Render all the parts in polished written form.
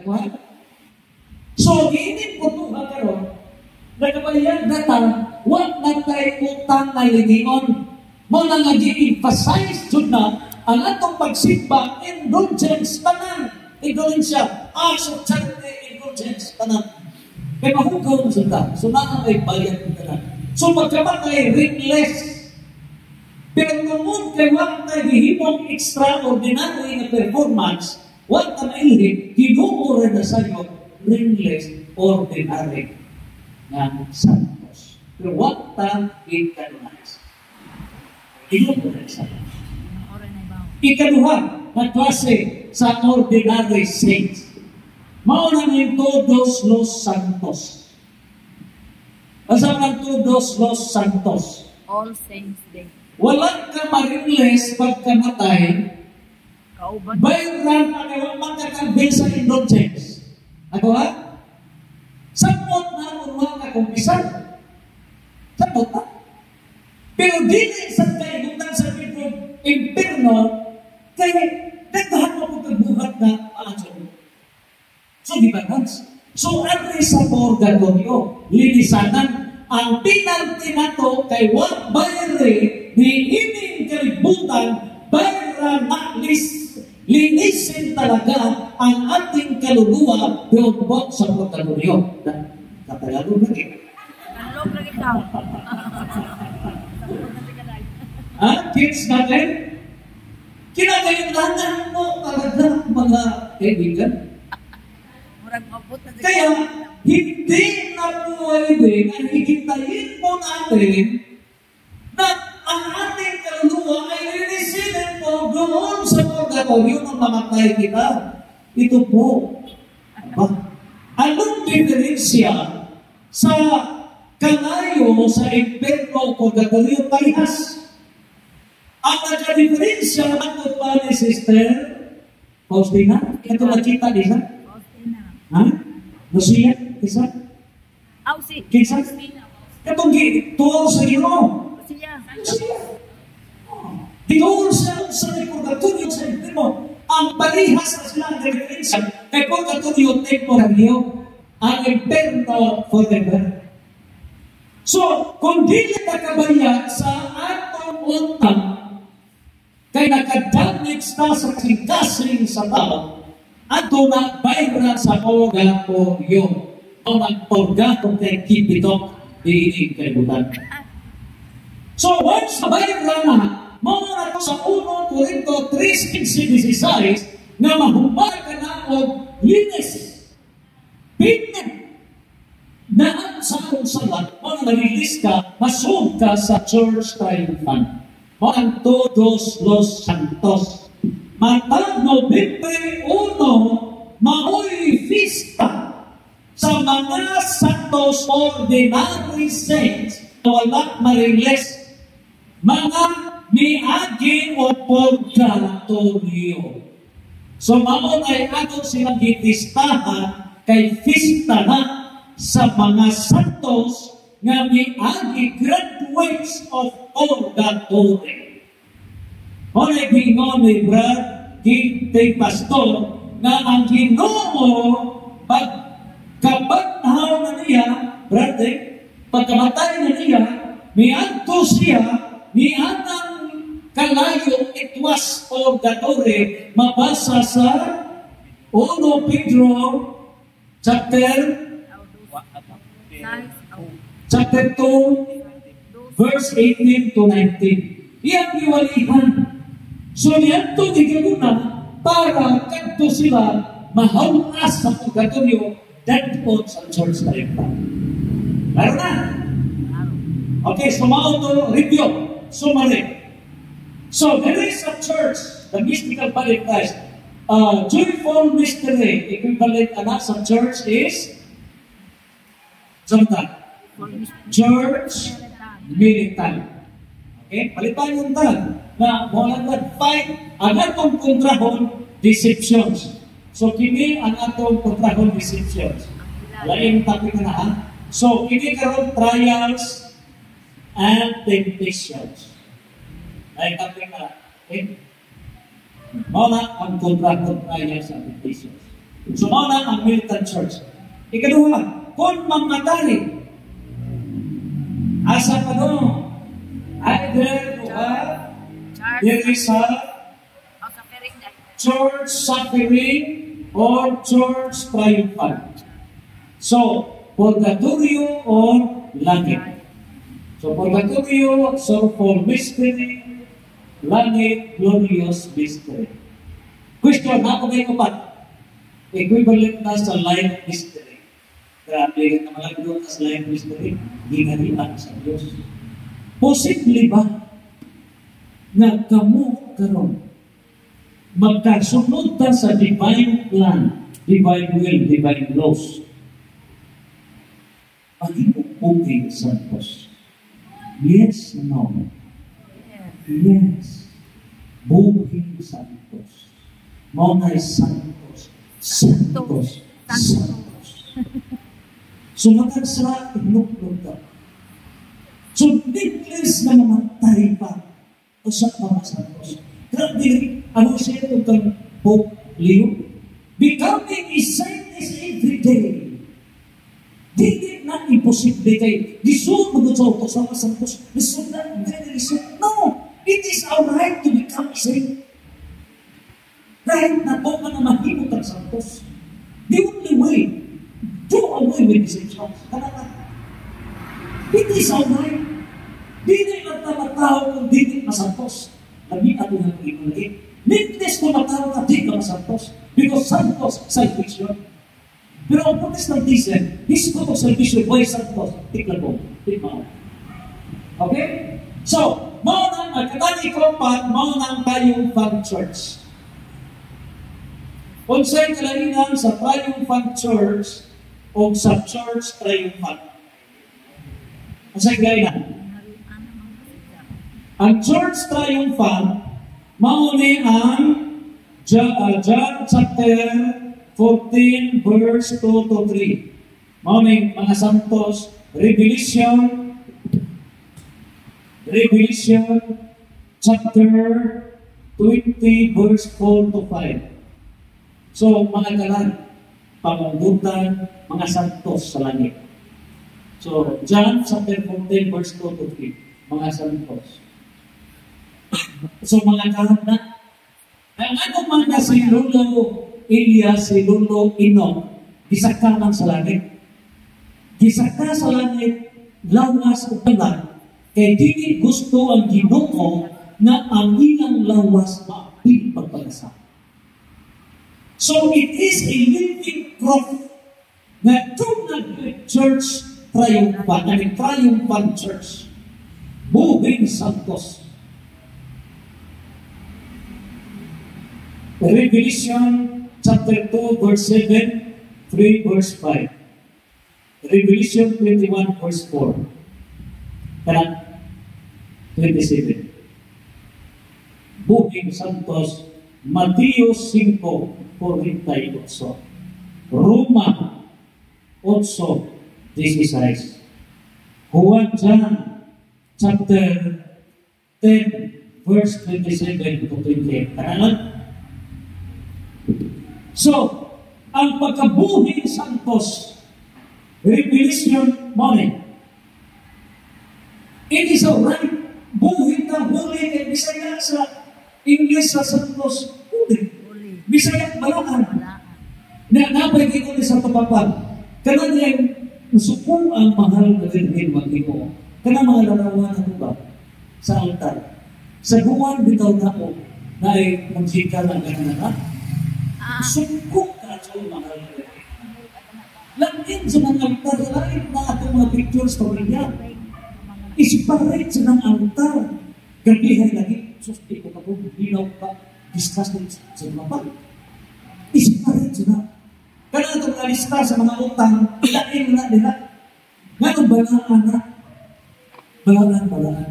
Nagkuhan. So, inip ko ito karon, nagkabayag na ta, wag na tayo utang na liningon. Mo na nga gi-emphasize dun na ang atong pagsimba, indulgence tanan. Indulgence siya. Acts of charity, indulgence tanan. Kaya mahugaw mo sila. So, nakakay bayad ko tanan. So, pagkamatay, ringless. Pero kung kay wag tayo gihimong extraordinary na performance, wag ka mailip, ginuo rin na sa'yo, ringless, ordinary na santos. Pero wag tayo i-canonize. Ginuo rin sa'yo. Ikaduha, na klase sa ordinary saints. Mauna ng todos los santos. Asa ng todos los santos? All Saints Day. Walang ka maringles pagkamatay, bayran na kayo magkakambil sa indulgence. Ako ha? Sapot na muna ka kumpisan. Sapot na. Pero dili sa kaibutan sa impirno, kaya nagdahan mo kong kabuhat na aso. So, di ba, Hans? So, ano sa purgatorio? Linisanan. Ang penalty na to kay wag bayre ni ining kalibutan bayra na linisin talaga ang ating kaluluwa doon sa purgatorio. Katagalog na rin. Kalog na ikaw. Kids natin? Kinakailangan mo talaga mga kaibigan. Kaya, hindi na pwede na hihintayin po natin na ang ating kaluluwa ay linisin po doon sa purgatorio ng mamatay kita. Ito po. Anong diferensya sa kanayo sa impierno purgatorio parehas? Ang nagka-diferensya naman pa ni Sister Faustina. Ito nakita din ha? Ha? Lucia? Kisa? Si. Kisa? Itong tuol sa Ginoo. Lucia. Tuol sa purgatorio sa impierno. Ang parehas na sila ang diferensya kay purgatorio temporario, ang impierno forever. So, kung di na kabayad sa atong utang, kay nakadamage na sa kasing sa tao, ato na bayra sa purgatorio. O nagpurgato kay kipitok diinig kay bulan. So, once na bayra na, mga na sa 1 Corinto 3:15-16 na mahumay ka na o linis. Pinag na ang sa akong salat, mga nalilis ka, masog ka sa church triumphant. Mga todos los santos. Matag Nobyembre 1, maoy fiesta sa mga santos ordinary saints na wala maringles, mga miagi o purgatorio. So, maon ay ato silang gitistahan kay fiesta na sa mga santos nga miagi graduates of purgatory. Hoy, gingon ni Brad, kay pastor, na ang Ginoo pagkabanhaw na niya, Brad, pagkamatay na niya, mianto siya, mianang kalayo itwas purgatory, mabasa sa 1 Pedro chapter 2, verse 18 to 19. Iyang iwalihan. So niyanto gigaguna para kanto sila mahawas sa purgatorio dadpon sa church na rin. Laro na. Okay, so mauto review. Summary. So there is a church, the mystical body of Christ. Joyful mystery, equivalent anak sa church is church militant. Okay? Palitan yung tag na walang fight ang atong kontrahon deceptions. So, kini ang atong kontrahon deceptions. Laing topic na ha. So, kini karon trials and temptations. Laing topic na. Okay? Muna ang kontrahon trials and temptations. So, na ang militant church. Ikaduha, kung mamatay, asa pa no? Either there is a church suffering or church triumphant. So, purgatorio or langit. So, purgatorio, sorrowful mystery, langit, glorious mystery. Question, ako may upat. Equivalent na sa life mystery. Grabe, na mga doon sa life mystery, ginalian sa Diyos. Posible ba na kamo karon magkasunod ta sa divine plan, divine will, divine laws? Pag-ibig sa Diyos. Yes, no. Yes. Buging Santos. Monay Santos. Santos. Santos. Sumatag sa inuklog ka. So, biglis na mamatay pa o sa mga Santos. Grabe, ano siya ito kang Pope Leo? Becoming a saint is every day. Hindi na imposible kay Gisod mo sa auto sa mga Santos. Gisod na, no! It is our right to become a saint. Right na to ka na mahimot ang Santos. The only way, do away with this insurance. It is our right. Dili lang na matao kung dili masantos. Labi ato na kung lagi. Mintes kung matao ka di ka masantos. Because Santos, salvation. Pero ang Protestantism, history of salvation, why Santos? Tikla po. Tikla. Okay? So, maunang, katani ko pa, maunang tayong fan church. Unsay kalainan sa triumphant church o sa church triumphant? Unsay kalainan? Ang church triumphant, mauni ang John chapter 14 verse 2 to 3. Mauni mga santos, Revelation chapter 20 verse 4 to 5. So, mga kalan, pangungutan, mga santos sa langit. So, John chapter 14 verse 2 to 3. Mga santos. So, mga kalan na, ang ano mga si Lolo Elias, si Lolo Ino, gisaka man sa langit. Gisaka sa langit, lawas o talan, kaya dili gusto ang Ginoo na ang ilang lawas maapil pagpagasa. So it is a living proof na tunag church triumphant, ang triumphant church, moving Santos. Revelation chapter 2 verse 7, 3 verse 5. Revelation 21 verse 4. Kanan 27. Moving Santos, Mateo 5:48. Roma 8:16. Juan chapter 10 verse 27 to 28. Kanan? So, ang pagkabuhi Santos, Revelation morning, it is a right buhi na huli kay Bisaya sa English sa Santos, huli. Bisaya balakan. Na napay ko sa tapapan. Kana niya suko ang mahal na dinhin mag-ino. Kana mga larawan na ba sa altar. Sa buwan bitaw na ko na ay magsika ng ganana. Suko ka sa mahal na dinhin. Langin sa mga altar, lain na atong mga pictures pa rin yan. Isiparit sa ng altar. Gabihay lagi, susti ko pa po, hinaw pa, discuss din sa mga pa. Isiparit sa na. Kaya itong alista sa mga utang, ilain na nila. Ngayon, balaan na. Balaan.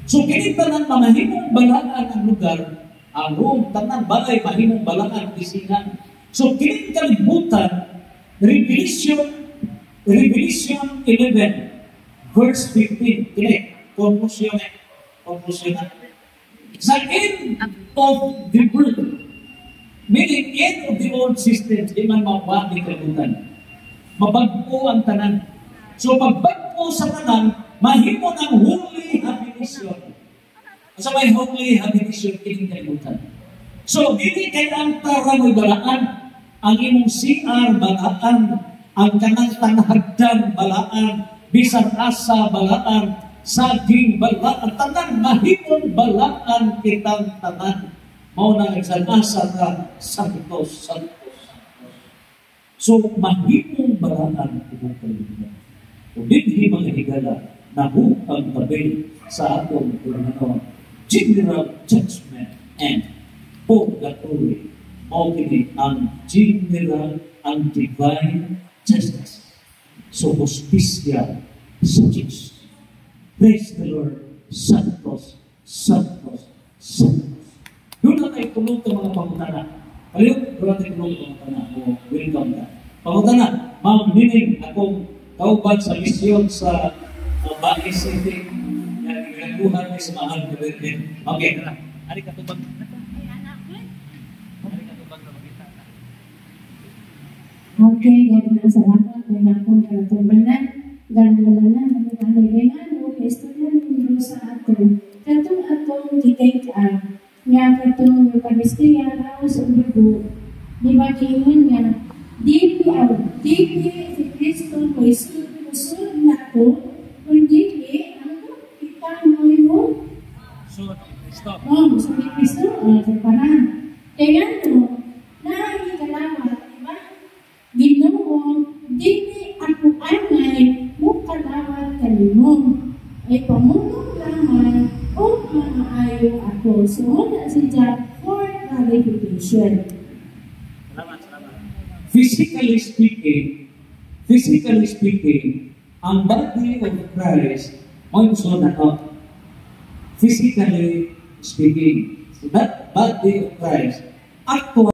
So, kinita ng mahimong balaan ang lugar, ang room, tanang balay, mahimong balaan, isinan. So, kinita kalibutan, Revelation 11, verse 15. Kini, conclusion. Sa end of the world, Meaning, end of the old system, di man makuha ni kalimutan. Mabagpo ang tanan. So, pagbagpo sa tanan, mahimo ng holy habitation. Sa may holy habitation, kining kalimutan. So, dili kay ang taramoy balaan, ang imong CR balaan, ang kanang tanahagdan balaan, bisan asa balaan, saging balaan, tanan mahimong balaan kitang tanan. Mao na nagsanasa ka santos. So, mahimong balaan kitang kalimutan. O dinhi mga higala, nahukang tabi sa atong general judgment and purgatory. Mao kini ang general, ang divine justice. So, hostisya sa Diyos. Praise the Lord. Santos, santos, santos. Doon na tayo tulog ng mga pangutana. Kayo, doon na tayo tulog ng mga pangutana. O, welcome na. Pangutana, Ma'am Nining, akong kauban sa misyon sa Bali City. Yan, ginagawa niya sa mahal na Berlin. Okay, tara. Ari ka tubag. Ari ka tubag na magkita. Okay, gano'n salamat. May akong karatubanan. Gano'n-gano'n, nagkakaliringan, o istorya ng sa ato. Katong atong gitake nga katong Eucharistia, Laos, o Dugo, di ba kingon nga, di si Kristo mo isunod na to, kundi kita mo yung So, stop. so ni Kristo, parang. Kaya naagi kalawat, di ba? Ginoo, dili ako angay mo kalawat kanimo. Ay pamulong lamang o maayo ako. So, wala siya for clarification. Salamat. Physically speaking, ang body of Christ, o yung sunod na physically speaking, so that body of Christ, actual